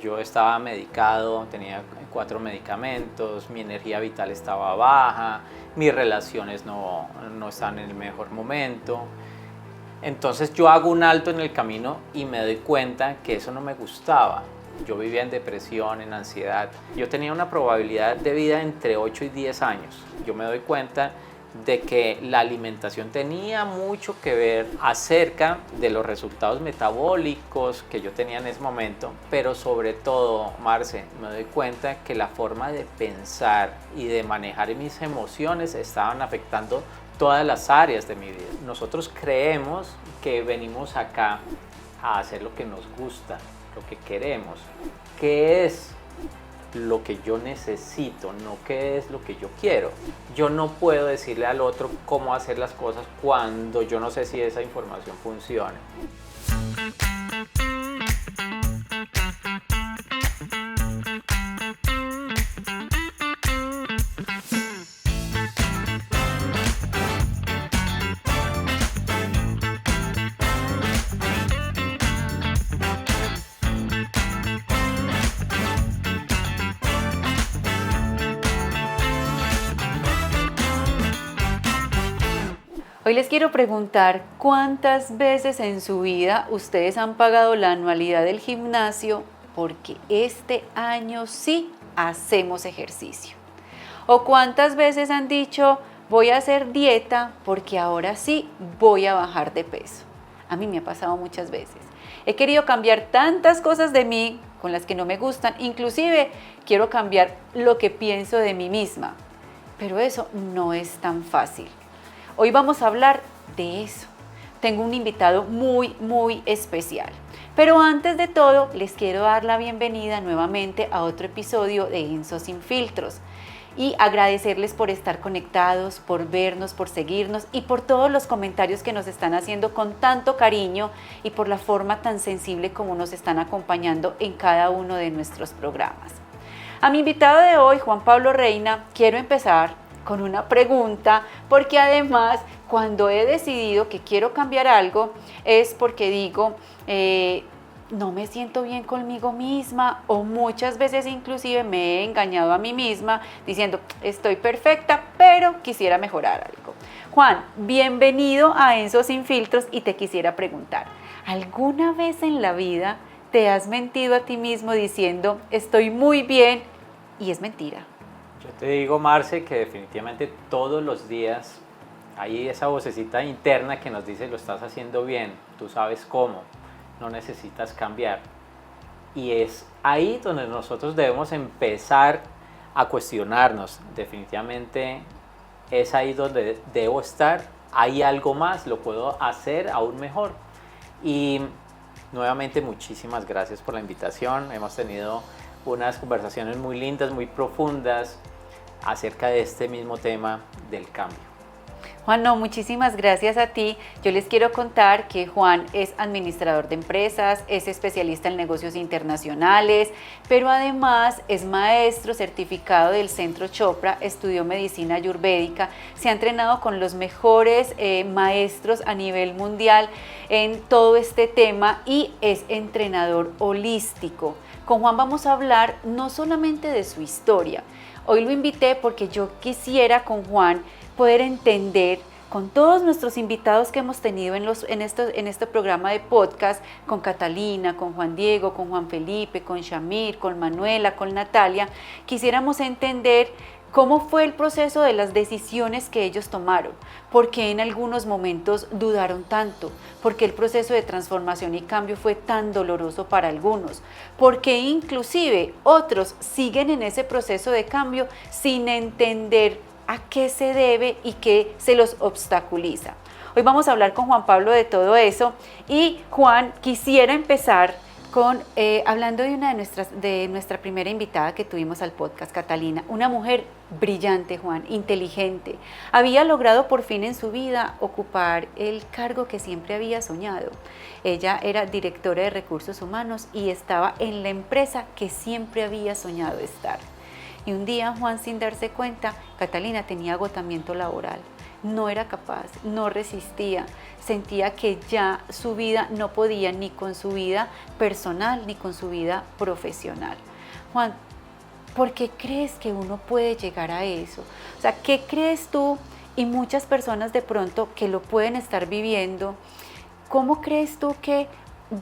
Yo estaba medicado, tenía 4 medicamentos, mi energía vital estaba baja, mis relaciones no estaban en el mejor momento. Entonces yo hago un alto en el camino y me doy cuenta que eso no me gustaba. Yo vivía en depresión, en ansiedad. Yo tenía una probabilidad de vida entre 8 y 10 años. Yo me doy cuenta de que la alimentación tenía mucho que ver acerca de los resultados metabólicos que yo tenía en ese momento, pero sobre todo, Marce, me doy cuenta que la forma de pensar y de manejar mis emociones estaban afectando todas las áreas de mi vida. Nosotros creemos que venimos acá a hacer lo que nos gusta, lo que queremos. ¿Qué es lo que yo necesito, no qué es lo que yo quiero? Yo no puedo decirle al otro cómo hacer las cosas cuando yo no sé si esa información funciona. Hoy les quiero preguntar cuántas veces en su vida ustedes han pagado la anualidad del gimnasio porque este año sí hacemos ejercicio. O cuántas veces han dicho voy a hacer dieta porque ahora sí voy a bajar de peso. A mí me ha pasado muchas veces. He querido cambiar tantas cosas de mí con las que no me gustan, inclusive quiero cambiar lo que pienso de mí misma, pero eso no es tan fácil. Hoy vamos a hablar de eso. Tengo un invitado muy especial. Pero antes de todo, les quiero dar la bienvenida nuevamente a otro episodio de Enso Sin Filtros y agradecerles por estar conectados, por vernos, por seguirnos y por todos los comentarios que nos están haciendo con tanto cariño y por la forma tan sensible como nos están acompañando en cada uno de nuestros programas. A mi invitado de hoy, Juan Pablo Reina, quiero empezar con una pregunta, porque además cuando he decidido que quiero cambiar algo es porque digo, no me siento bien conmigo misma, o muchas veces inclusive me he engañado a mí misma diciendo estoy perfecta, pero quisiera mejorar algo. Juan, bienvenido a Enso Sin Filtros y te quisiera preguntar, ¿alguna vez en la vida te has mentido a ti mismo diciendo estoy muy bien y es mentira? Yo te digo, Marce, que definitivamente todos los días hay esa vocecita interna que nos dice lo estás haciendo bien, tú sabes cómo, no necesitas cambiar. Y es ahí donde nosotros debemos empezar a cuestionarnos. Definitivamente es ahí donde debo estar, hay algo más, lo puedo hacer aún mejor. Y nuevamente muchísimas gracias por la invitación. Hemos tenido unas conversaciones muy lindas, muy profundas acerca de este mismo tema del cambio. Juan, no, muchísimas gracias a ti. Yo les quiero contar que Juan es administrador de empresas, es especialista en negocios internacionales, pero además es maestro certificado del Centro Chopra, estudió medicina ayurvédica, se ha entrenado con los mejores maestros a nivel mundial en todo este tema y es entrenador holístico. Con Juan vamos a hablar no solamente de su historia. Hoy lo invité porque yo quisiera con Juan poder entender con todos nuestros invitados que hemos tenido en este programa de podcast, con Catalina, con Juan Diego, con Juan Felipe, con Shamir, con Manuela, con Natalia, quisiéramos entender cómo fue el proceso de las decisiones que ellos tomaron, por qué en algunos momentos dudaron tanto, por qué el proceso de transformación y cambio fue tan doloroso para algunos, por qué inclusive otros siguen en ese proceso de cambio sin entender a qué se debe y qué se los obstaculiza. Hoy vamos a hablar con Juan Pablo de todo eso y Juan, quisiera empezar con hablando de nuestra primera invitada que tuvimos al podcast, Catalina, una mujer brillante, Juan, inteligente. Había logrado por fin en su vida ocupar el cargo que siempre había soñado. Ella era directora de recursos humanos y estaba en la empresa que siempre había soñado estar. Y un día, Juan, sin darse cuenta, Catalina tenía agotamiento laboral. no era capaz, no resistía, sentía que ya su vida no podía ni con su vida personal ni con su vida profesional. Juan, ¿por qué crees que uno puede llegar a eso? O sea, ¿qué crees tú y muchas personas de pronto que lo pueden estar viviendo? ¿Cómo crees tú que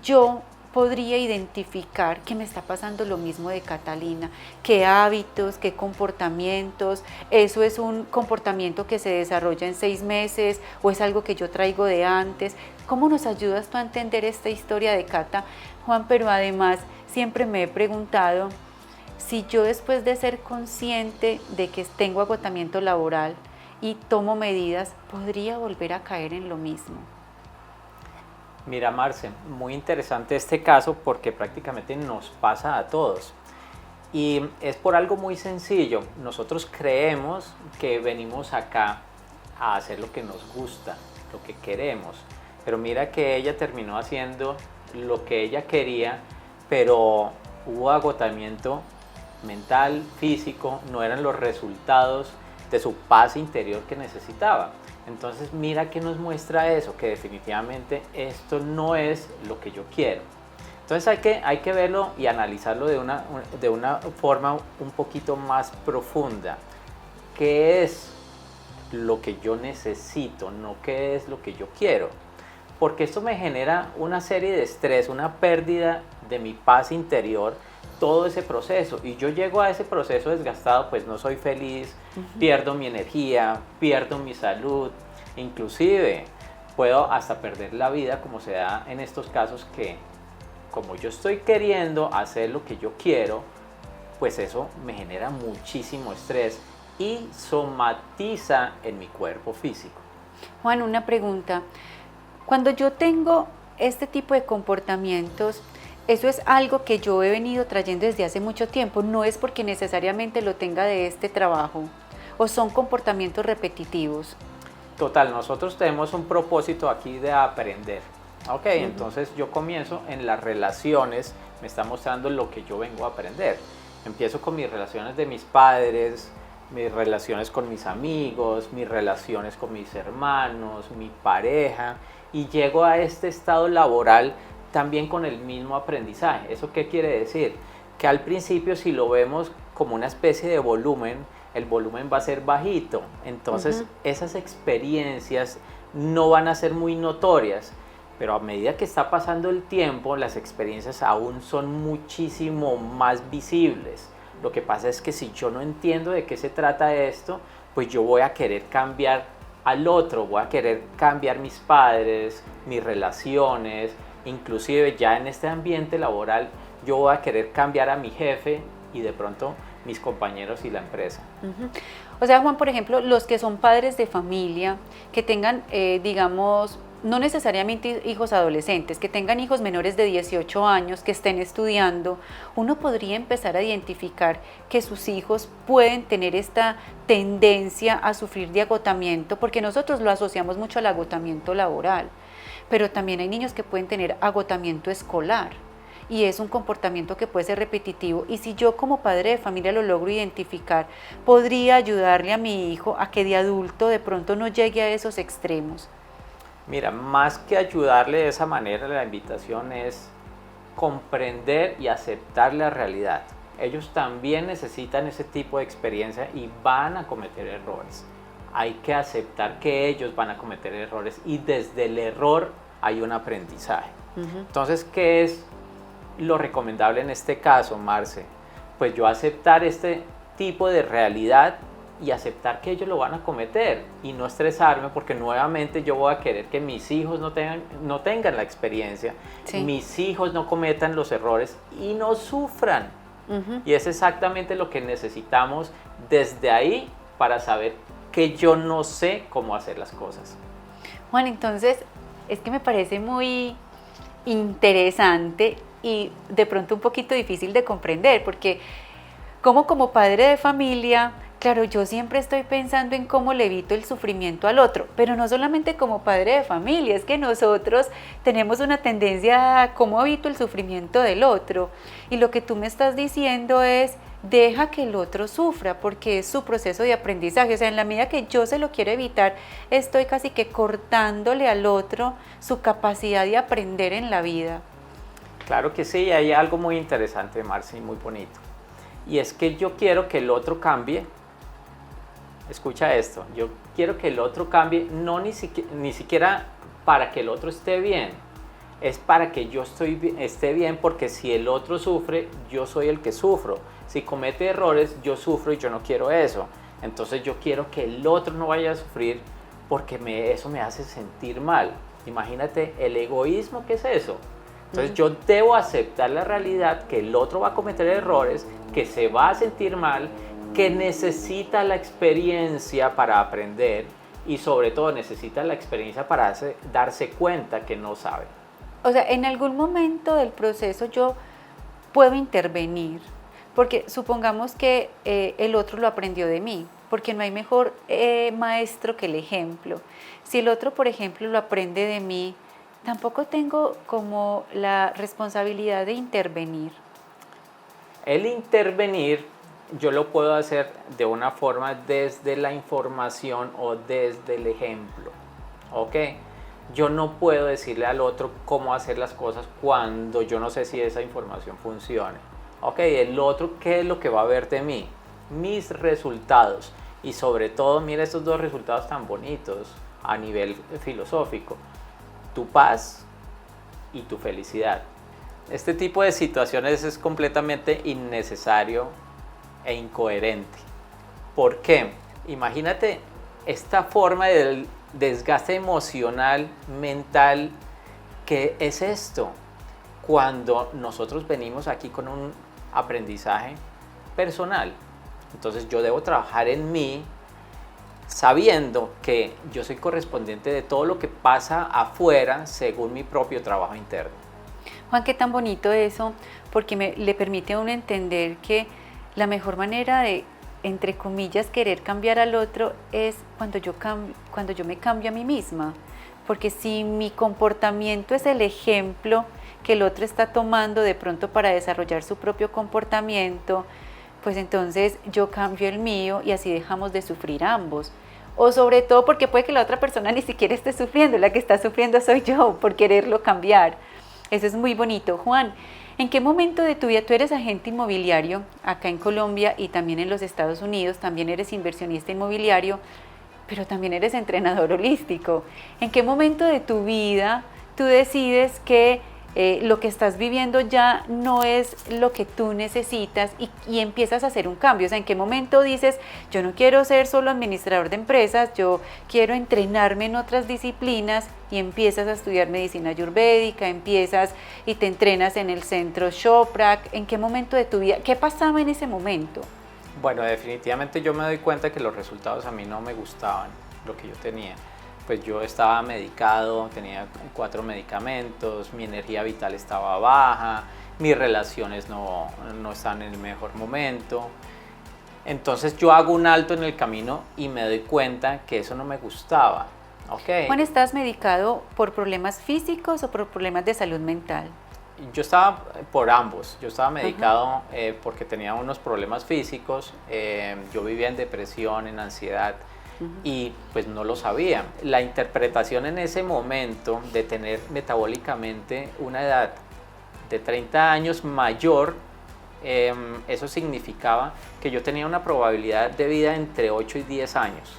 yo podría identificar que me está pasando lo mismo de Catalina? ¿Qué hábitos, qué comportamientos? ¿Eso es un comportamiento que se desarrolla en 6 meses o es algo que yo traigo de antes? ¿Cómo nos ayudas tú a entender esta historia de Cata, Juan? Pero además siempre me he preguntado si yo, después de ser consciente de que tengo agotamiento laboral y tomo medidas, podría volver a caer en lo mismo. Mira, Marce, muy interesante este caso porque prácticamente nos pasa a todos. Y es por algo muy sencillo. Nosotros creemos que venimos acá a hacer lo que nos gusta, lo que queremos. Pero mira que ella terminó haciendo lo que ella quería, pero hubo agotamiento mental, físico, no eran los resultados de su paz interior que necesitaba. Entonces mira que nos muestra eso, que definitivamente esto no es lo que yo quiero. Entonces hay que verlo y analizarlo de una forma un poquito más profunda. ¿Qué es lo que yo necesito? No qué es lo que yo quiero. Porque esto me genera una serie de estrés, una pérdida de mi paz interior, todo ese proceso, y yo llego a ese proceso desgastado, pues no soy feliz, pierdo mi energía, pierdo mi salud, inclusive puedo hasta perder la vida, como se da en estos casos, que como yo estoy queriendo hacer lo que yo quiero, pues eso me genera muchísimo estrés y somatiza en mi cuerpo físico. Juan, una pregunta. Cuando yo tengo este tipo de comportamientos, eso es algo que yo he venido trayendo desde hace mucho tiempo, no es porque necesariamente lo tenga de este trabajo, o son comportamientos repetitivos. Total, nosotros tenemos un propósito aquí de aprender. Ok, entonces yo comienzo en las relaciones, me está mostrando lo que yo vengo a aprender. Empiezo con mis relaciones de mis padres, mis relaciones con mis amigos, mis relaciones con mis hermanos, mi pareja, y llego a este estado laboral también con el mismo aprendizaje. ¿Eso qué quiere decir? Que al principio, si lo vemos como una especie de volumen, el volumen va a ser bajito, entonces esas experiencias no van a ser muy notorias, pero a medida que está pasando el tiempo, las experiencias aún son muchísimo más visibles. Lo que pasa es que si yo no entiendo de qué se trata esto, pues yo voy a querer cambiar al otro, voy a querer cambiar mis padres, mis relaciones, inclusive ya en este ambiente laboral yo voy a querer cambiar a mi jefe y de pronto mis compañeros y la empresa. O sea, Juan, por ejemplo, los que son padres de familia, que tengan, digamos, no necesariamente hijos adolescentes, que tengan hijos menores de 18 años, que estén estudiando, uno podría empezar a identificar que sus hijos pueden tener esta tendencia a sufrir de agotamiento, porque nosotros lo asociamos mucho al agotamiento laboral, pero también hay niños que pueden tener agotamiento escolar. Y es un comportamiento que puede ser repetitivo, y si yo como padre de familia lo logro identificar, podría ayudarle a mi hijo a que de adulto de pronto no llegue a esos extremos. Mira, más que ayudarle de esa manera, la invitación es comprender y aceptar la realidad. Ellos también necesitan ese tipo de experiencia y van a cometer errores. Hay que aceptar que ellos van a cometer errores y desde el error hay un aprendizaje. Entonces, ¿qué es lo recomendable en este caso, Marce? Pues yo aceptar este tipo de realidad y aceptar que ellos lo van a cometer y no estresarme, porque nuevamente yo voy a querer que mis hijos no tengan la experiencia, mis hijos no cometan los errores y no sufran. Y es exactamente lo que necesitamos desde ahí para saber que yo no sé cómo hacer las cosas. Juan, entonces es que me parece muy interesante y de pronto un poquito difícil de comprender, porque como padre de familia Claro, yo siempre estoy pensando en cómo le evito el sufrimiento al otro, pero no solamente como padre de familia, es que nosotros tenemos una tendencia a cómo evito el sufrimiento del otro. Y lo que tú me estás diciendo es, deja que el otro sufra, porque es su proceso de aprendizaje. O sea, en la medida que yo se lo quiero evitar, estoy casi que cortándole al otro su capacidad de aprender en la vida. Claro que sí, hay algo muy interesante, Marci, muy bonito. Y es que yo quiero que el otro cambie. Escucha esto, yo quiero que el otro cambie, no ni siquiera para que el otro esté bien, es para que yo esté bien, porque si el otro sufre, yo soy el que sufro. Si comete errores, yo sufro y yo no quiero eso. Entonces yo quiero que el otro no vaya a sufrir porque eso me hace sentir mal. Imagínate el egoísmo que es eso. Entonces yo debo aceptar la realidad que el otro va a cometer errores, que se va a sentir mal, que necesita la experiencia para aprender y sobre todo necesita la experiencia para darse cuenta que no sabe. O sea, en algún momento del proceso yo puedo intervenir, porque supongamos que el otro lo aprendió de mí, porque no hay mejor maestro que el ejemplo. Si el otro, por ejemplo, lo aprende de mí, tampoco tengo como la responsabilidad de intervenir. El intervenir yo lo puedo hacer de una forma desde la información o desde el ejemplo, ¿ok? Yo no puedo decirle al otro cómo hacer las cosas cuando yo no sé si esa información funcione, ¿ok? El otro, ¿qué es lo que va a ver de mí? Mis resultados, y sobre todo, mira estos dos resultados tan bonitos a nivel filosófico: tu paz y tu felicidad. Este tipo de situaciones es completamente innecesario e incoherente. ¿Por qué? Imagínate esta forma del desgaste emocional, mental, que es esto. Cuando nosotros venimos aquí con un aprendizaje personal, entonces yo debo trabajar en mí sabiendo que yo soy correspondiente de todo lo que pasa afuera según mi propio trabajo interno. Juan, qué tan bonito eso, porque le permite a uno entender que la mejor manera de, entre comillas, querer cambiar al otro es cuando yo me cambio a mí misma. Porque si mi comportamiento es el ejemplo que el otro está tomando de pronto para desarrollar su propio comportamiento, pues entonces yo cambio el mío y así dejamos de sufrir ambos. O sobre todo porque puede que la otra persona ni siquiera esté sufriendo, la que está sufriendo soy yo por quererlo cambiar. Eso es muy bonito. Juan, ¿en qué momento de tu vida tú eres agente inmobiliario acá en Colombia y también en los Estados Unidos? También eres inversionista inmobiliario, pero también eres entrenador holístico. ¿En qué momento de tu vida tú decides que lo que estás viviendo ya no es lo que tú necesitas y empiezas a hacer un cambio? O sea, ¿en qué momento dices, yo no quiero ser solo administrador de empresas, yo quiero entrenarme en otras disciplinas, y empiezas a estudiar medicina ayurvédica, empiezas y te entrenas en el centro Choprak? ¿En qué momento de tu vida? ¿Qué pasaba en ese momento? Bueno, definitivamente yo me doy cuenta que los resultados a mí no me gustaban, lo que yo tenía. Pues yo estaba medicado, tenía 4 medicamentos, mi energía vital estaba baja, mis relaciones no están en el mejor momento. Entonces yo hago un alto en el camino y me doy cuenta que eso no me gustaba. Okay. Juan, ¿estás medicado por problemas físicos o por problemas de salud mental? Yo estaba por ambos. Yo estaba medicado porque tenía unos problemas físicos. Yo vivía en depresión, en ansiedad. Y pues no lo sabía. La interpretación en ese momento de tener metabólicamente una edad de 30 años mayor, eso significaba que yo tenía una probabilidad de vida entre 8 y 10 años.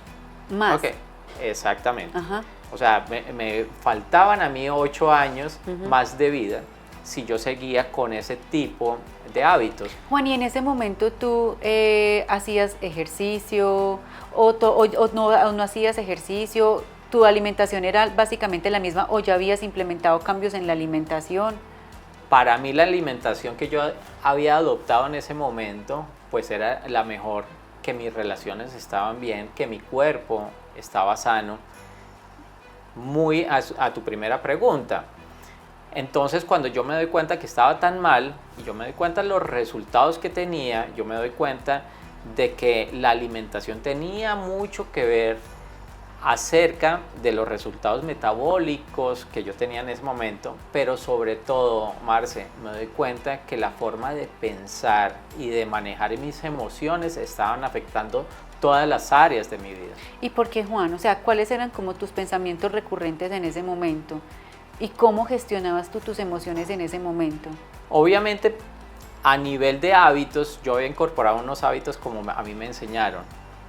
Más. Okay, exactamente. O sea, me faltaban a mí 8 años más de vida si yo seguía con ese tipo de hábitos. Juan, ¿y en ese momento tú hacías ejercicio o no hacías ejercicio? ¿Tu alimentación era básicamente la misma o ya habías implementado cambios en la alimentación? Para mí la alimentación que yo había adoptado en ese momento pues era la mejor, que mis relaciones estaban bien, que mi cuerpo estaba sano. Muy a tu primera pregunta. Entonces cuando yo me doy cuenta que estaba tan mal y yo me doy cuenta de los resultados que tenía, yo me doy cuenta de que la alimentación tenía mucho que ver acerca de los resultados metabólicos que yo tenía en ese momento, pero sobre todo, Marce, me doy cuenta que la forma de pensar y de manejar mis emociones estaban afectando todas las áreas de mi vida. ¿Y por qué, Juan? O sea, ¿cuáles eran como tus pensamientos recurrentes en ese momento? ¿Y cómo gestionabas tú tus emociones en ese momento? Obviamente, a nivel de hábitos, yo había incorporado unos hábitos como a mí me enseñaron.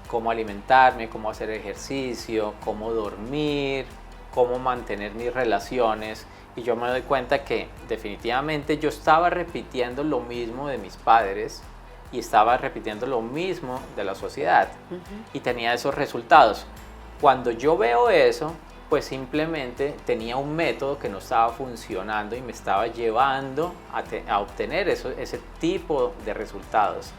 Cómo alimentarme, cómo hacer ejercicio, cómo dormir, cómo mantener mis relaciones. Y yo me doy cuenta que definitivamente yo estaba repitiendo lo mismo de mis padres y estaba repitiendo lo mismo de la sociedad. Y tenía esos resultados. Cuando yo veo eso, pues simplemente tenía un método que no estaba funcionando y me estaba llevando a obtener ese tipo de resultados.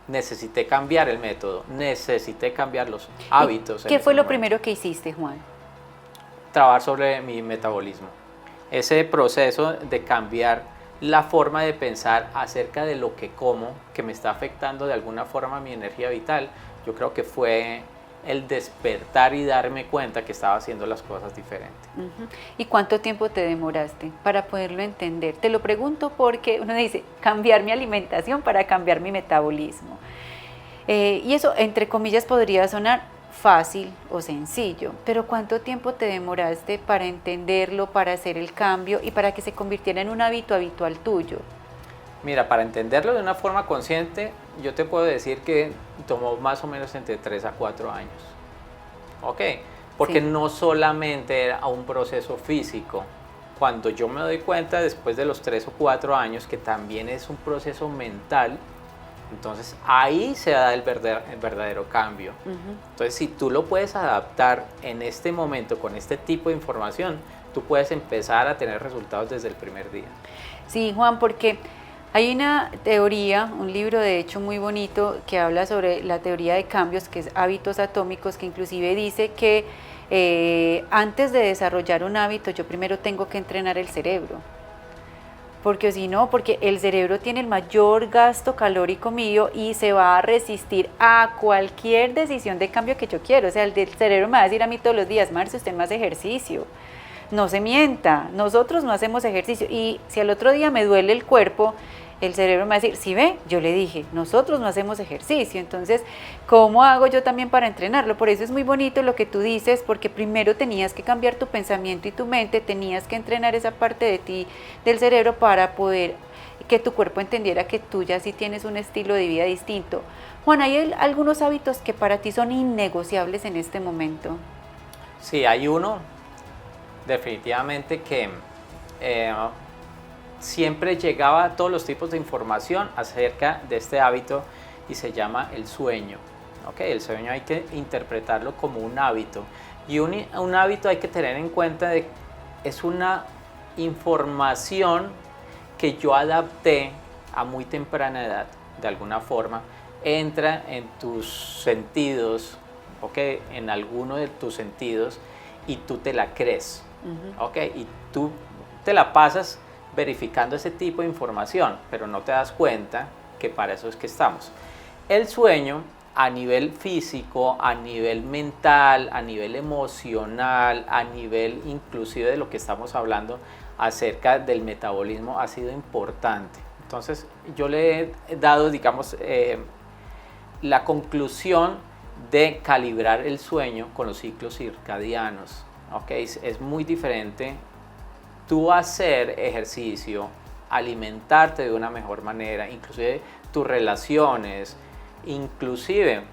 Necesité cambiar el método, necesité cambiar los hábitos. ¿Qué fue lo primero que hiciste, Juan? Trabajar sobre mi metabolismo. Ese proceso de cambiar la forma de pensar acerca de lo que como, que me está afectando de alguna forma mi energía vital, yo creo que fue el despertar y darme cuenta que estaba haciendo las cosas diferentes. ¿Y cuánto tiempo te demoraste para poderlo entender? Te lo pregunto porque uno dice, cambiar mi alimentación para cambiar mi metabolismo. Y eso, entre comillas, podría sonar fácil o sencillo, pero ¿cuánto tiempo te demoraste para entenderlo, para hacer el cambio y para que se convirtiera en un hábito habitual tuyo? Mira, para entenderlo de una forma consciente, yo te puedo decir que tomó más o menos entre 3 a 4 años. ¿Ok? Porque sí, no solamente era un proceso físico. Cuando yo me doy cuenta después de los 3 o 4 años que también es un proceso mental, entonces ahí se da el verdadero cambio. Entonces, si tú lo puedes adaptar en este momento con este tipo de información, tú puedes empezar a tener resultados desde el primer día. Sí, Juan, porque hay una teoría, un libro de hecho muy bonito que habla sobre la teoría de cambios, que es Hábitos Atómicos, que inclusive dice que antes de desarrollar un hábito yo primero tengo que entrenar el cerebro. Porque si no, porque el cerebro tiene el mayor gasto calórico mío y se va a resistir a cualquier decisión de cambio que yo quiero. O sea, el cerebro me va a decir a mí todos los días, Marce, usted no hace ejercicio. No se mienta, nosotros no hacemos ejercicio. Y si al otro día me duele el cuerpo, el cerebro me va a decir, ¿sí ve? Yo le dije, nosotros no hacemos ejercicio. Entonces, ¿cómo hago yo también para entrenarlo? Por eso es muy bonito lo que tú dices, porque primero tenías que cambiar tu pensamiento y tu mente, tenías que entrenar esa parte de ti, del cerebro, para poder que tu cuerpo entendiera que tú ya sí tienes un estilo de vida distinto. Juan, ¿hay algunos hábitos que para ti son innegociables en este momento? Sí, hay uno definitivamente que siempre llegaba a todos los tipos de información acerca de este hábito y se llama el sueño. ¿Okay? El sueño hay que interpretarlo como un hábito y un hábito hay que tener en cuenta de es una información que yo adapté a muy temprana edad, de alguna forma, entra en tus sentidos, ¿okay? En alguno de tus sentidos y tú te la crees, ¿okay? Y tú te la pasas verificando ese tipo de información, pero no te das cuenta que para eso es que estamos. El sueño a nivel físico, a nivel mental, a nivel emocional, a nivel inclusive de lo que estamos hablando acerca del metabolismo ha sido importante. Entonces yo le he dado, digamos, la conclusión de calibrar el sueño con los ciclos circadianos. ¿Okay? Es muy diferente tú hacer ejercicio, alimentarte de una mejor manera, inclusive tus relaciones, inclusive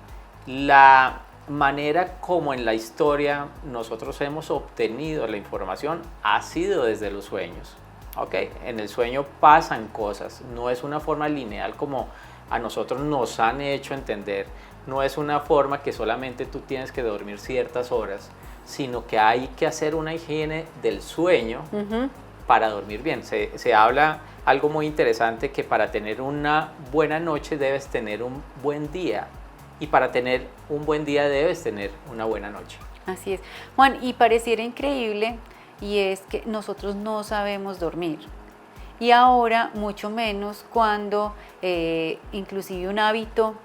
la manera como en la historia nosotros hemos obtenido la información ha sido desde los sueños. ¿Okay? En el sueño pasan cosas, no es una forma lineal como a nosotros nos han hecho entender, no es una forma que solamente tú tienes que dormir ciertas horas, sino que hay que hacer una higiene del sueño para dormir bien. Se habla algo muy interesante que para tener una buena noche debes tener un buen día y para tener un buen día debes tener una buena noche. Así es. Juan, y pareciera increíble y es que nosotros no sabemos dormir. y ahora mucho menos cuando inclusive un hábito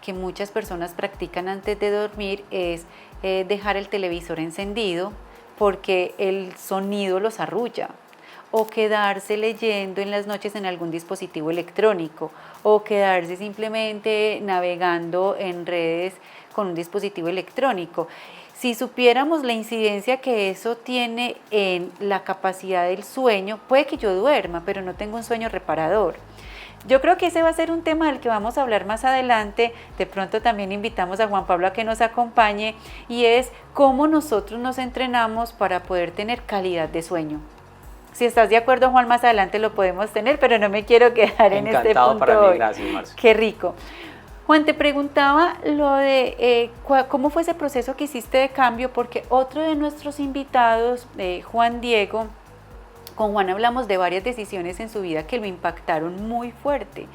que muchas personas practican antes de dormir es dejar el televisor encendido porque el sonido los arrulla, o quedarse leyendo en las noches en algún dispositivo electrónico, o quedarse simplemente navegando en redes con un dispositivo electrónico. Si supiéramos la incidencia que eso tiene en la capacidad del sueño, puede que yo duerma, pero no tengo un sueño reparador. Yo creo que ese va a ser un tema del que vamos a hablar más adelante. De pronto también invitamos a Juan Pablo a que nos acompañe, y es cómo nosotros nos entrenamos para poder tener calidad de sueño. Si estás de acuerdo, Juan, más adelante lo podemos tener, pero no me quiero quedar en este punto. Encantado para mí, gracias, Marcia. Qué rico. Juan, te preguntaba lo de cómo fue ese proceso que hiciste de cambio, porque otro de nuestros invitados, Juan Diego, con Juan hablamos de varias decisiones en su vida que lo impactaron muy fuerte,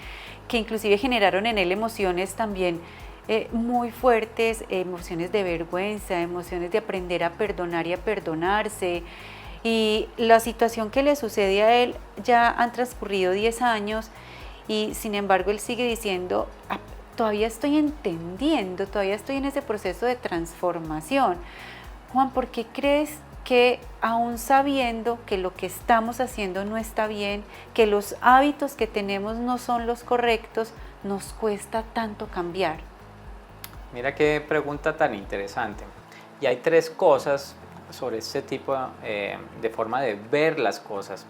que inclusive generaron en él emociones también muy fuertes, emociones de vergüenza, emociones de aprender a perdonar y a perdonarse. Y la situación que le sucede a él, ya han transcurrido 10 años y sin embargo él sigue diciendo, todavía estoy entendiendo, todavía estoy en ese proceso de transformación. Juan, ¿por qué crees que aún sabiendo que lo que estamos haciendo no está bien, que los hábitos que tenemos no son los correctos, nos cuesta tanto cambiar? Mira qué pregunta tan interesante. Y hay 3 cosas sobre este tipo de forma de ver las cosas.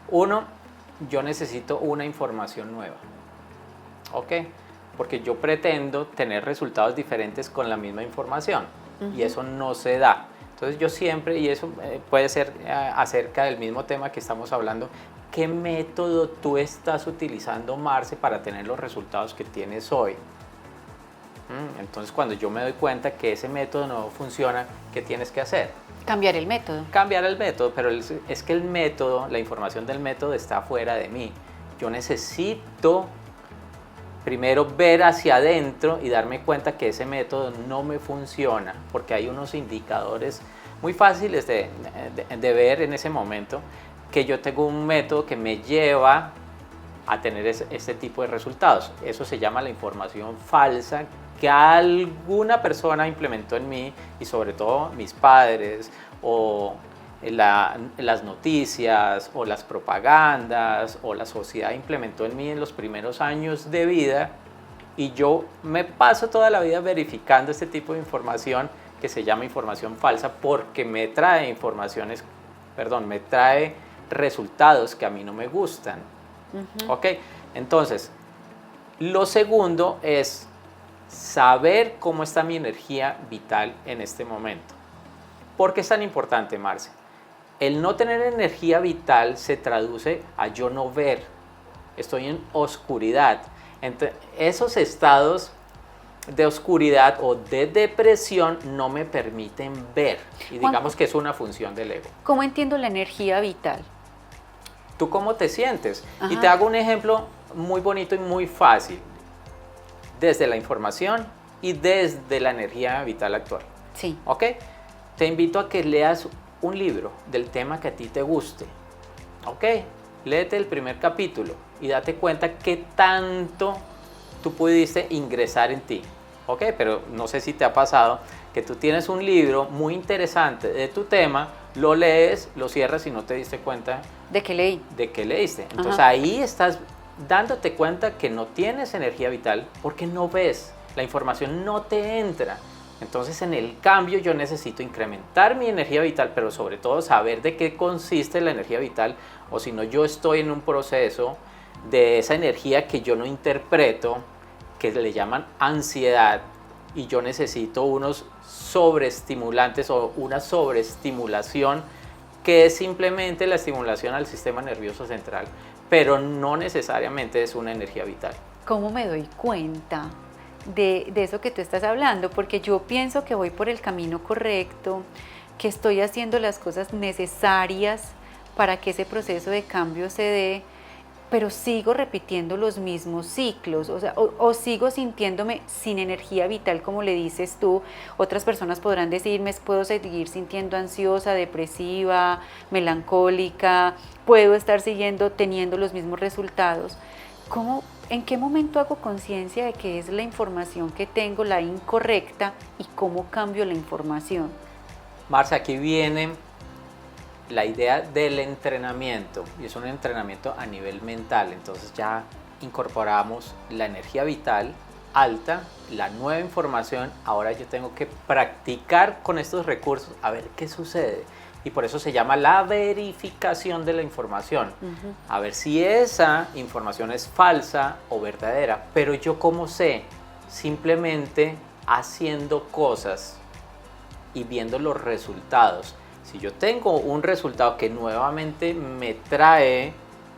1, yo necesito una información nueva, ¿ok? Porque yo pretendo tener resultados diferentes con la misma información, y eso no se da. Entonces yo siempre, y eso puede ser acerca del mismo tema que estamos hablando, ¿qué método tú estás utilizando, Marce, para tener los resultados que tienes hoy? Entonces cuando yo me doy cuenta que ese método no funciona, ¿qué tienes que hacer? Cambiar el método. Cambiar el método, pero es que el método, la información del método está fuera de mí. Yo necesito primero ver hacia adentro y darme cuenta que ese método no me funciona, porque hay unos indicadores muy fáciles de ver en ese momento, que yo tengo un método que me lleva a tener este tipo de resultados. Eso se llama la información falsa que alguna persona implementó en mí, y sobre todo mis padres, o las noticias, o las propagandas, o la sociedad implementó en mí en los primeros años de vida, y yo me paso toda la vida verificando este tipo de información que se llama información falsa, porque me trae me trae resultados que a mí no me gustan. ¿Ok? Entonces, lo segundo es saber cómo está mi energía vital en este momento. ¿Por qué es tan importante, Marce? El no tener energía vital se traduce a yo no ver. Estoy en oscuridad. Entonces, esos estados de oscuridad o de depresión no me permiten ver. Y digamos que es una función del ego. ¿Cómo entiendo la energía vital? ¿Tú cómo te sientes? Ajá. Y te hago un ejemplo muy bonito y muy fácil. Desde la información y desde la energía vital actual. Sí. ¿Ok? Te invito a que leas un libro del tema que a ti te guste. ¿Ok? Léete el primer capítulo y date cuenta qué tanto tú pudiste ingresar en ti. ¿Ok? Pero no sé si te ha pasado que tú tienes un libro muy interesante de tu tema, lo lees, lo cierras y no te diste cuenta de que leí. De que leíste. Entonces Ajá. ahí estás dándote cuenta que no tienes energía vital porque no ves, la información no te entra. Entonces en el cambio yo necesito incrementar mi energía vital, pero sobre todo saber de qué consiste la energía vital, o si no yo estoy en un proceso de esa energía que yo no interpreto, que le llaman ansiedad, y yo necesito unos sobreestimulantes o una sobreestimulación que es simplemente la estimulación al sistema nervioso central, pero no necesariamente es una energía vital. ¿Cómo me doy cuenta de eso que tú estás hablando? Porque yo pienso que voy por el camino correcto, que estoy haciendo las cosas necesarias para que ese proceso de cambio se dé, pero sigo repitiendo los mismos ciclos, o sea, o sigo sintiéndome sin energía vital, como le dices tú. Otras personas podrán decirme, puedo seguir sintiendo ansiosa, depresiva, melancólica, puedo estar siguiendo teniendo los mismos resultados. ¿En qué momento hago conciencia de que es la información que tengo la incorrecta y cómo cambio la información? Marcia, aquí viene la idea del entrenamiento, y es un entrenamiento a nivel mental. Entonces ya incorporamos la energía vital alta, la nueva información. Ahora yo tengo que practicar con estos recursos a ver qué sucede, y por eso se llama la verificación de la información. A ver si esa información es falsa o verdadera. Pero yo, ¿cómo sé? Simplemente haciendo cosas y viendo los resultados. Si yo tengo un resultado que nuevamente me trae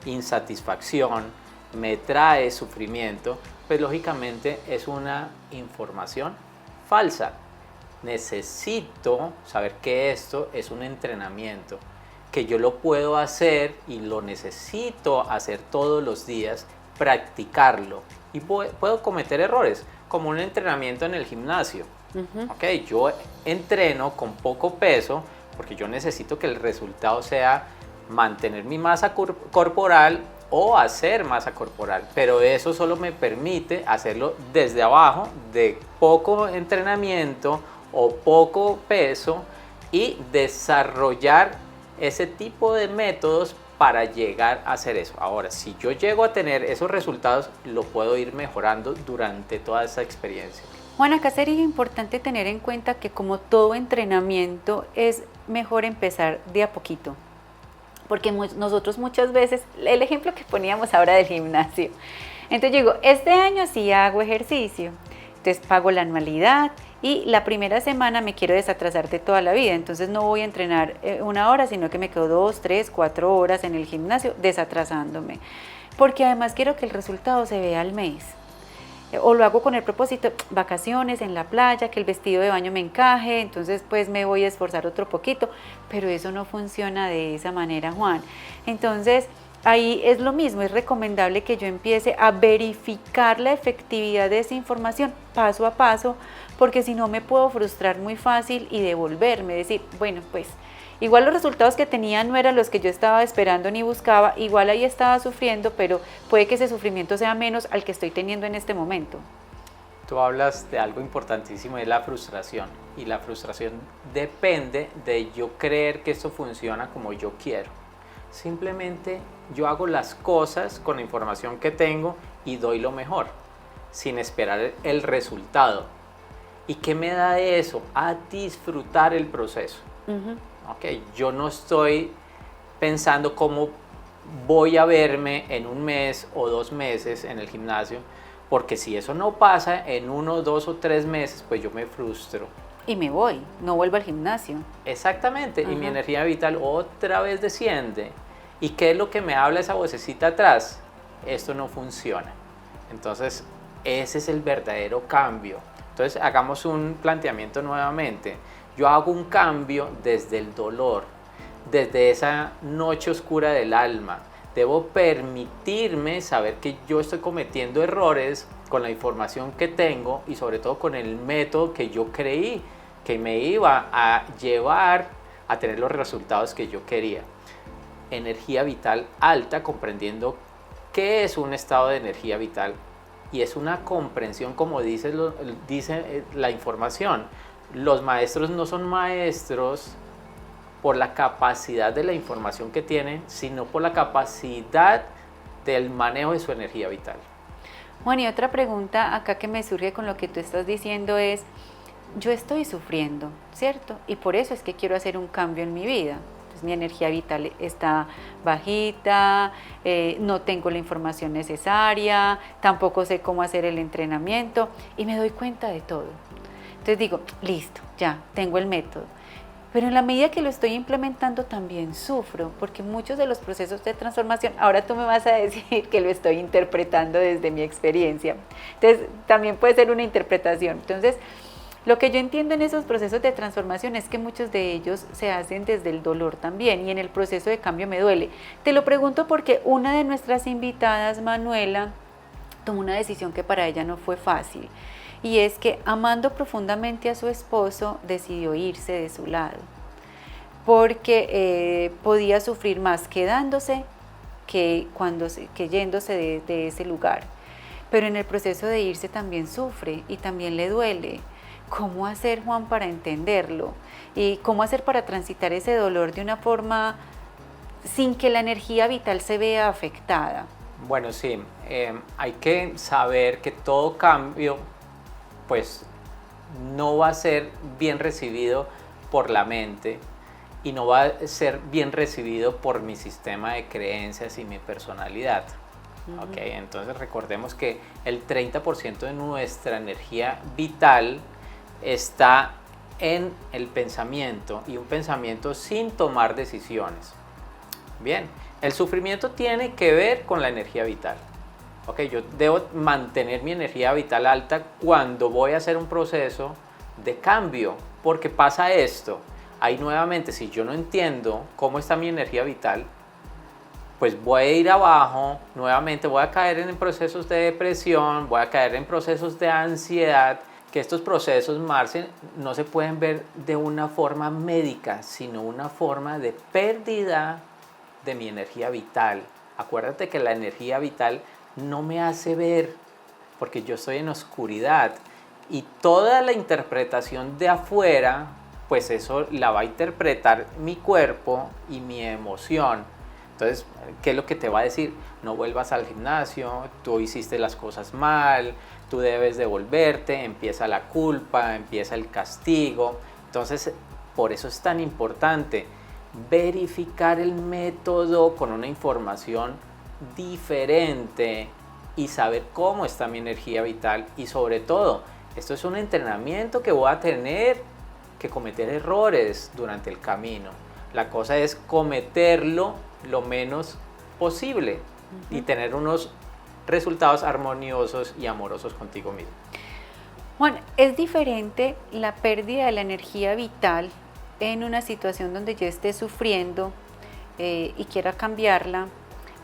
insatisfacción, me trae sufrimiento, pues lógicamente es una información falsa. Necesito saber que esto es un entrenamiento, que yo lo puedo hacer y lo necesito hacer todos los días, practicarlo. Y puedo cometer errores, como un entrenamiento en el gimnasio. Yo entreno con poco peso, porque yo necesito que el resultado sea mantener mi masa corporal o hacer masa corporal, pero eso solo me permite hacerlo desde abajo, de poco entrenamiento o poco peso, y desarrollar ese tipo de métodos para llegar a hacer eso. Ahora, si yo llego a tener esos resultados, lo puedo ir mejorando durante toda esa experiencia. Juan, acá sería importante tener en cuenta que, como todo entrenamiento, es mejor empezar de a poquito. Porque nosotros muchas veces, el ejemplo que poníamos ahora del gimnasio, entonces yo digo, este año sí hago ejercicio, entonces pago la anualidad y la primera semana me quiero desatrasar de toda la vida, entonces no voy a entrenar 1 hora, sino que me quedo 2, 3, 4 horas en el gimnasio desatrasándome, porque además quiero que el resultado se vea al mes. O lo hago con el propósito, vacaciones en la playa, que el vestido de baño me encaje, entonces pues me voy a esforzar otro poquito, pero eso no funciona de esa manera, Juan. Entonces ahí es lo mismo, es recomendable que yo empiece a verificar la efectividad de esa información paso a paso, porque si no me puedo frustrar muy fácil y devolverme, decir, bueno, pues igual los resultados que tenía no eran los que yo estaba esperando ni buscaba, igual ahí estaba sufriendo, pero puede que ese sufrimiento sea menos al que estoy teniendo en este momento. Tú hablas de algo importantísimo, es la frustración, y la frustración depende de yo creer que esto funciona como yo quiero. Simplemente yo hago las cosas con la información que tengo y doy lo mejor, sin esperar el resultado. ¿Y qué me da eso? A disfrutar el proceso. Yo no estoy pensando cómo voy a verme en 1 mes o 2 meses en el gimnasio, porque si eso no pasa en 1, 2 o 3 meses, pues yo me frustro. Y me voy, no vuelvo al gimnasio. Exactamente, y mi energía vital otra vez desciende. ¿Y qué es lo que me habla esa vocecita atrás? Esto no funciona. Entonces, ese es el verdadero cambio. Entonces, hagamos un planteamiento nuevamente. Yo hago un cambio desde el dolor, desde esa noche oscura del alma. Debo permitirme saber que yo estoy cometiendo errores con la información que tengo, y sobre todo con el método que yo creí que me iba a llevar a tener los resultados que yo quería. Energía vital alta, comprendiendo qué es un estado de energía vital, y es una comprensión, como dice la información. Los maestros no son maestros por la capacidad de la información que tienen, sino por la capacidad del manejo de su energía vital. Juan, y otra pregunta acá que me surge con lo que tú estás diciendo es, yo estoy sufriendo, ¿cierto? Y por eso es que quiero hacer un cambio en mi vida. Pues mi energía vital está bajita, no tengo la información necesaria, tampoco sé cómo hacer el entrenamiento, y me doy cuenta de todo. Entonces digo, listo, ya, tengo el método. Pero en la medida que lo estoy implementando también sufro, porque muchos de los procesos de transformación, ahora tú me vas a decir que lo estoy interpretando desde mi experiencia. Entonces también puede ser una interpretación. Entonces Lo que yo entiendo en esos procesos de transformación es que muchos de ellos se hacen desde el dolor también, y en el proceso de cambio me duele. Te lo pregunto porque una de nuestras invitadas, Manuela, tomó una decisión que para ella no fue fácil, y es que amando profundamente a su esposo decidió irse de su lado, porque podía sufrir más quedándose que yéndose de ese lugar. Pero en el proceso de irse también sufre y también le duele. ¿Cómo hacer, Juan, para entenderlo? ¿Y cómo hacer para transitar ese dolor de una forma sin que la energía vital se vea afectada? Bueno, sí, hay que saber que todo cambio, pues, no va a ser bien recibido por la mente y no va a ser bien recibido por mi sistema de creencias y mi personalidad. Okay, entonces recordemos que el 30% de nuestra energía vital está en el pensamiento, y un pensamiento sin tomar decisiones. Bien, el sufrimiento tiene que ver con la energía vital. Okay, yo debo mantener mi energía vital alta cuando voy a hacer un proceso de cambio, porque pasa esto. Ahí nuevamente, si yo no entiendo cómo está mi energía vital, pues voy a ir abajo, nuevamente voy a caer en procesos de depresión, voy a caer en procesos de ansiedad, que estos procesos, Marce, no se pueden ver de una forma médica, sino una forma de pérdida de mi energía vital. Acuérdate que la energía vital no me hace ver, porque yo estoy en oscuridad, y toda la interpretación de afuera, pues eso la va a interpretar mi cuerpo y mi emoción. Entonces, ¿qué es lo que te va a decir? No vuelvas al gimnasio, tú hiciste las cosas mal, tú debes devolverte, empieza la culpa, empieza el castigo. Entonces, por eso es tan importante verificar el método con una información diferente y saber cómo está mi energía vital, y sobre todo, esto es un entrenamiento que voy a tener que cometer errores durante el camino. La cosa es cometerlo lo menos posible y tener unos resultados armoniosos y amorosos contigo mismo. Juan, ¿es diferente la pérdida de la energía vital en una situación donde yo esté sufriendo y quiera cambiarla,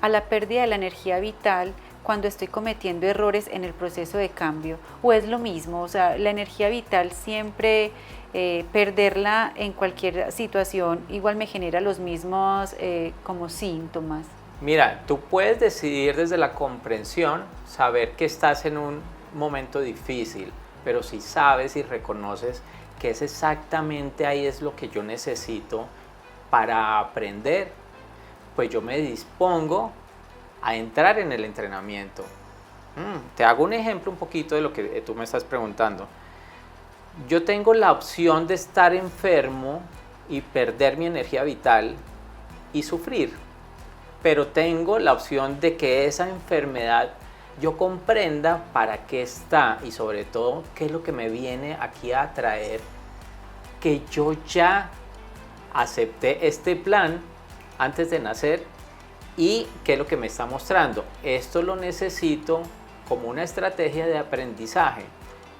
a la pérdida de la energía vital cuando estoy cometiendo errores en el proceso de cambio? ¿O es lo mismo? O sea, la energía vital siempre, perderla en cualquier situación, igual me genera los mismos como síntomas. Mira, tú puedes decidir desde la comprensión, saber que estás en un momento difícil, pero si sabes y reconoces que es exactamente ahí es lo que yo necesito para aprender, pues yo me dispongo a entrar en el entrenamiento. Te hago un ejemplo un poquito de lo que tú me estás preguntando. Yo tengo la opción de estar enfermo y perder mi energía vital y sufrir, pero tengo la opción de que esa enfermedad yo comprenda para qué está, y sobre todo qué es lo que me viene aquí a traer, que yo ya acepté este plan antes de nacer y qué es lo que me está mostrando. Esto lo necesito como una estrategia de aprendizaje.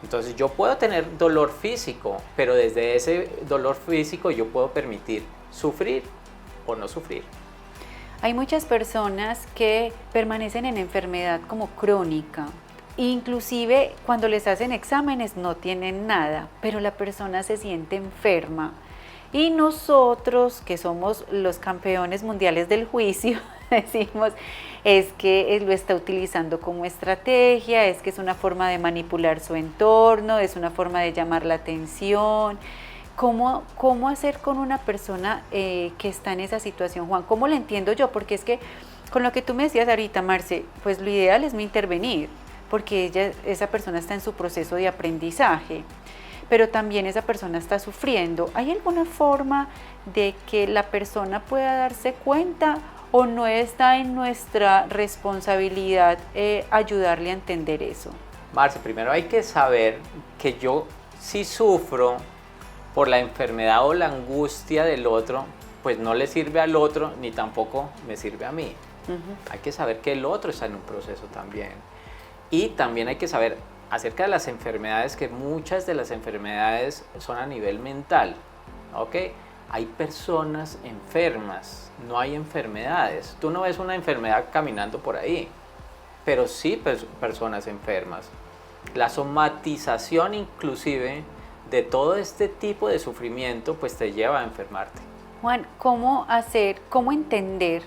Entonces yo puedo tener dolor físico, pero desde ese dolor físico yo puedo permitir sufrir o no sufrir. Hay muchas personas que permanecen en enfermedad como crónica, inclusive cuando les hacen exámenes no tienen nada, pero la persona se siente enferma. Y nosotros, que somos los campeones mundiales del juicio, decimos, es que lo está utilizando como estrategia, es que es una forma de manipular su entorno, es una forma de llamar la atención. ¿Cómo hacer con una persona que está en esa situación, Juan? ¿Cómo la entiendo yo? Porque es que con lo que tú me decías ahorita, Marce, pues lo ideal es no intervenir, porque esa persona está en su proceso de aprendizaje, pero también esa persona está sufriendo. ¿Hay alguna forma de que la persona pueda darse cuenta, o no está en nuestra responsabilidad ayudarle a entender eso? Marce, primero hay que saber que yo si sufro por la enfermedad o la angustia del otro, pues no le sirve al otro ni tampoco me sirve a mí. Hay que saber que el otro está en un proceso también. Y también hay que saber acerca de las enfermedades, que muchas de las enfermedades son a nivel mental, ¿ok? Hay personas enfermas, no hay enfermedades. Tú no ves una enfermedad caminando por ahí, pero sí personas enfermas. La somatización inclusive de todo este tipo de sufrimiento pues te lleva a enfermarte. Juan, cómo entender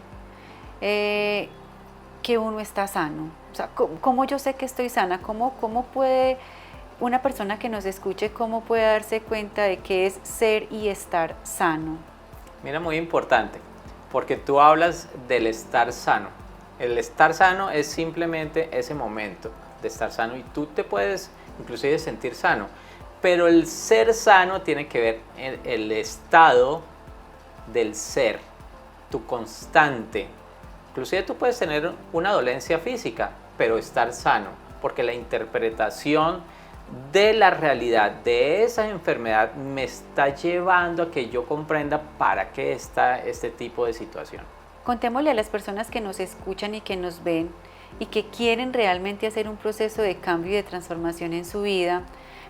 que uno está sano? O sea, ¿cómo yo sé que estoy sana? ¿Cómo puede una persona que nos escuche, cómo puede darse cuenta de qué es ser y estar sano? Mira, muy importante, porque tú hablas del estar sano. El estar sano es simplemente ese momento de estar sano y tú te puedes inclusive sentir sano, pero el ser sano tiene que ver en el estado del ser, tu constante. Inclusive tú puedes tener una dolencia física, pero estar sano, porque la interpretación de la realidad de esa enfermedad me está llevando a que yo comprenda para qué está este tipo de situación. Contémosle a las personas que nos escuchan y que nos ven y que quieren realmente hacer un proceso de cambio y de transformación en su vida,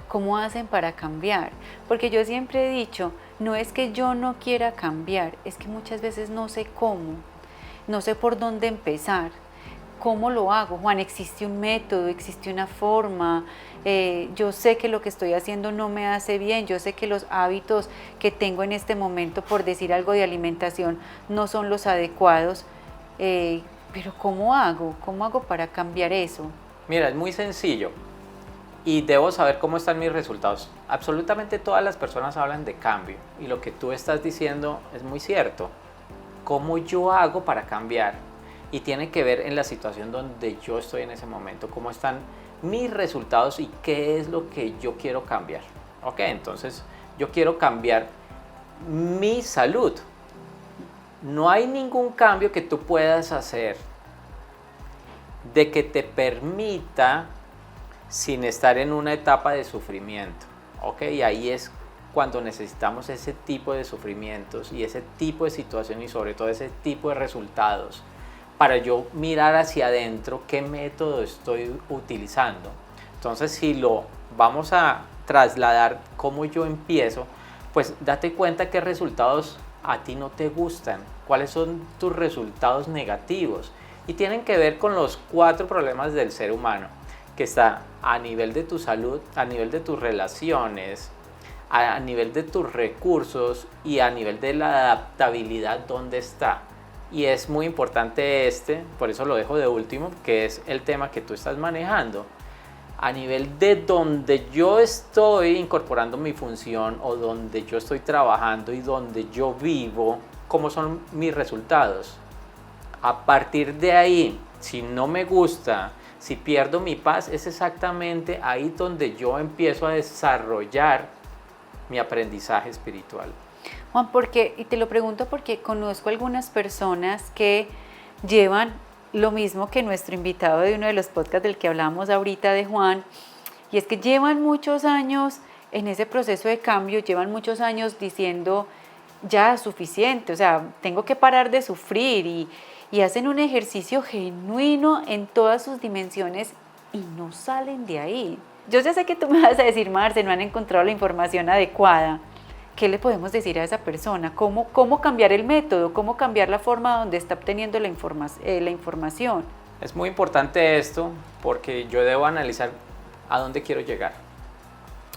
¿cómo hacen para cambiar? Porque yo siempre he dicho, no es que yo no quiera cambiar, es que muchas veces no sé cómo, no sé por dónde empezar. ¿Cómo lo hago? Juan, ¿existe un método? ¿Existe una forma? Yo sé que lo que estoy haciendo no me hace bien, yo sé que los hábitos que tengo en este momento, por decir algo de alimentación, no son los adecuados, pero ¿cómo hago? ¿Cómo hago para cambiar eso? Mira, es muy sencillo y debo saber cómo están mis resultados. Absolutamente todas las personas hablan de cambio y lo que tú estás diciendo es muy cierto. ¿Cómo yo hago para cambiar? Y tiene que ver en la situación donde yo estoy en ese momento, cómo están mis resultados y qué es lo que yo quiero cambiar. Ok, entonces yo quiero cambiar mi salud. No hay ningún cambio que tú puedas hacer de que te permita sin estar en una etapa de sufrimiento. Ok, y ahí es cuando necesitamos ese tipo de sufrimientos y ese tipo de situación y sobre todo ese tipo de resultados para yo mirar hacia adentro qué método estoy utilizando. Entonces, si lo vamos a trasladar cómo yo empiezo, pues date cuenta qué resultados a ti no te gustan, cuáles son tus resultados negativos y tienen que ver con los 4 problemas del ser humano, que está a nivel de tu salud, a nivel de tus relaciones, a nivel de tus recursos y a nivel de la adaptabilidad, ¿dónde está? Y es muy importante por eso lo dejo de último, que es el tema que tú estás manejando. A nivel de donde yo estoy incorporando mi función o donde yo estoy trabajando y donde yo vivo, ¿cómo son mis resultados? A partir de ahí, si no me gusta, si pierdo mi paz, es exactamente ahí donde yo empiezo a desarrollar mi aprendizaje espiritual. Juan, y te lo pregunto porque conozco algunas personas que llevan lo mismo que nuestro invitado de uno de los podcasts del que hablamos ahorita de Juan, y es que llevan muchos años en ese proceso de cambio, llevan muchos años diciendo ya suficiente, o sea, tengo que parar de sufrir y hacen un ejercicio genuino en todas sus dimensiones y no salen de ahí. Yo ya sé que tú me vas a decir, Marce, no han encontrado la información adecuada. ¿Qué le podemos decir a esa persona? ¿Cómo cambiar el método? ¿Cómo cambiar la forma donde está obteniendo la información? Es muy importante esto porque yo debo analizar a dónde quiero llegar.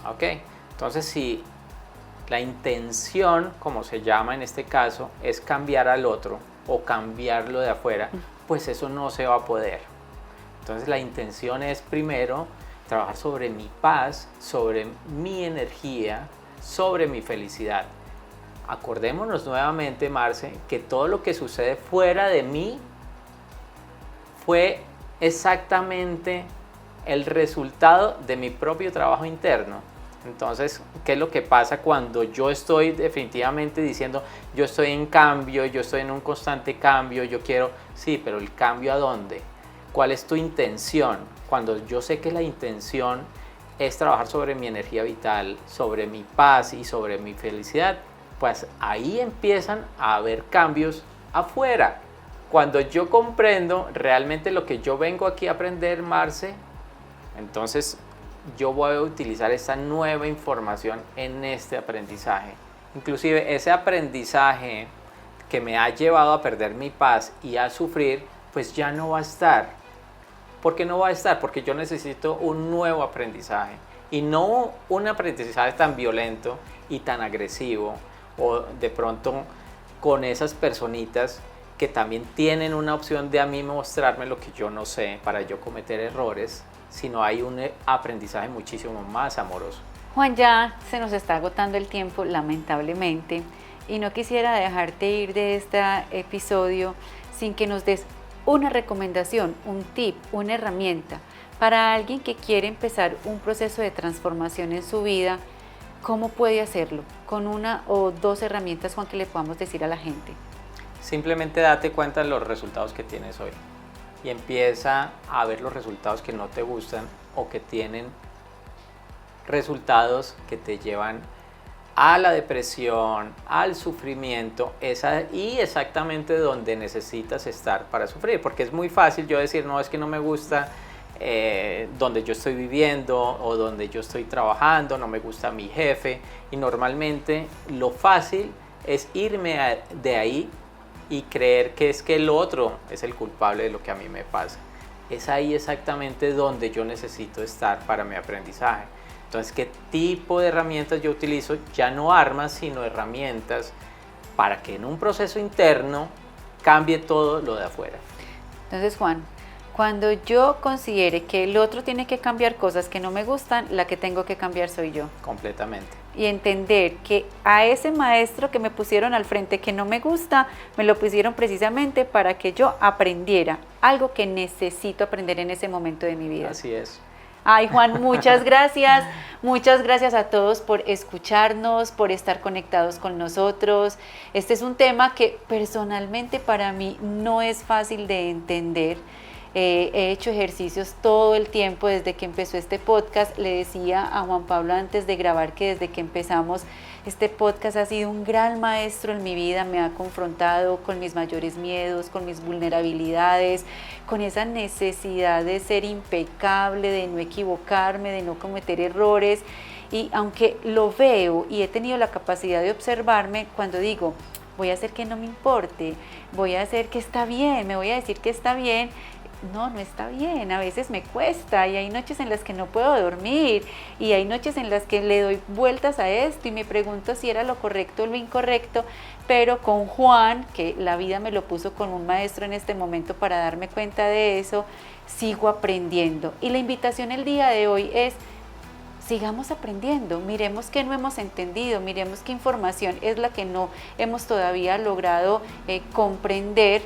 ¿Ok? Entonces, si la intención, como se llama en este caso, es cambiar al otro o cambiarlo de afuera, pues eso no se va a poder. Entonces, la intención es primero trabajar sobre mi paz, sobre mi energía, sobre mi felicidad. Acordémonos nuevamente, Marce, que todo lo que sucede fuera de mí fue exactamente el resultado de mi propio trabajo interno. Entonces, ¿qué es lo que pasa cuando yo estoy definitivamente diciendo yo estoy en cambio, yo estoy en un constante cambio, yo quiero, sí, pero el cambio ¿a dónde? ¿Cuál es tu intención? Cuando yo sé que la intención es trabajar sobre mi energía vital, sobre mi paz y sobre mi felicidad, pues ahí empiezan a haber cambios afuera. Cuando yo comprendo realmente lo que yo vengo aquí a aprender, Marce, entonces yo voy a utilizar esta nueva información en este aprendizaje. Inclusive ese aprendizaje que me ha llevado a perder mi paz y a sufrir, pues ya no va a estar. ¿Por qué no va a estar? Porque yo necesito un nuevo aprendizaje y no un aprendizaje tan violento y tan agresivo, o de pronto con esas personitas que también tienen una opción de a mí mostrarme lo que yo no sé para yo cometer errores, sino hay un aprendizaje muchísimo más amoroso. Juan, ya se nos está agotando el tiempo, lamentablemente, y no quisiera dejarte ir de este episodio sin que nos des una recomendación, un tip, una herramienta para alguien que quiere empezar un proceso de transformación en su vida. ¿Cómo puede hacerlo? Con una o dos herramientas, Juan, que le podamos decir a la gente. Simplemente date cuenta de los resultados que tienes hoy y empieza a ver los resultados que no te gustan o que tienen resultados que te llevan a la depresión, al sufrimiento, y exactamente donde necesitas estar para sufrir, porque es muy fácil yo decir, no, es que no me gusta donde yo estoy viviendo o donde yo estoy trabajando, no me gusta mi jefe, y normalmente lo fácil es irme de ahí y creer que es que el otro es el culpable de lo que a mí me pasa. Es ahí exactamente donde yo necesito estar para mi aprendizaje. Entonces, ¿qué tipo de herramientas yo utilizo? Ya no armas, sino herramientas para que en un proceso interno cambie todo lo de afuera. Entonces, Juan, cuando yo considere que el otro tiene que cambiar cosas que no me gustan, la que tengo que cambiar soy yo. Completamente. Y entender que a ese maestro que me pusieron al frente que no me gusta, me lo pusieron precisamente para que yo aprendiera algo que necesito aprender en ese momento de mi vida. Así es. Ay, Juan, muchas gracias. Muchas gracias a todos por escucharnos, por estar conectados con nosotros. Este es un tema que personalmente para mí no es fácil de entender. He hecho ejercicios todo el tiempo desde que empezó este podcast. Le decía a Juan Pablo antes de grabar que desde que empezamos este podcast ha sido un gran maestro en mi vida. Me ha confrontado con mis mayores miedos, con mis vulnerabilidades, con esa necesidad de ser impecable, de no equivocarme, de no cometer errores. Y aunque lo veo y he tenido la capacidad de observarme, cuando digo, voy a hacer que no me importe, voy a hacer que está bien, me voy a decir que está bien, no está bien, a veces me cuesta y hay noches en las que no puedo dormir y hay noches en las que le doy vueltas a esto y me pregunto si era lo correcto o lo incorrecto, pero con Juan, que la vida me lo puso con un maestro en este momento para darme cuenta de eso, sigo aprendiendo. Y la invitación el día de hoy es, sigamos aprendiendo, miremos qué no hemos entendido, miremos qué información es la que no hemos todavía logrado comprender.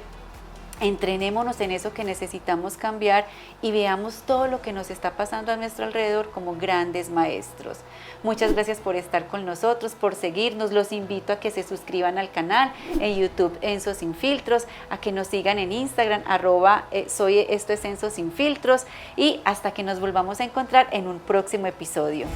Entrenémonos en eso que necesitamos cambiar y veamos todo lo que nos está pasando a nuestro alrededor como grandes maestros. Muchas gracias por estar con nosotros, por seguirnos. Los invito a que se suscriban al canal en YouTube Enso Sin Filtros, a que nos sigan en Instagram @esto es Enso Sin Filtros, y hasta que nos volvamos a encontrar en un próximo episodio.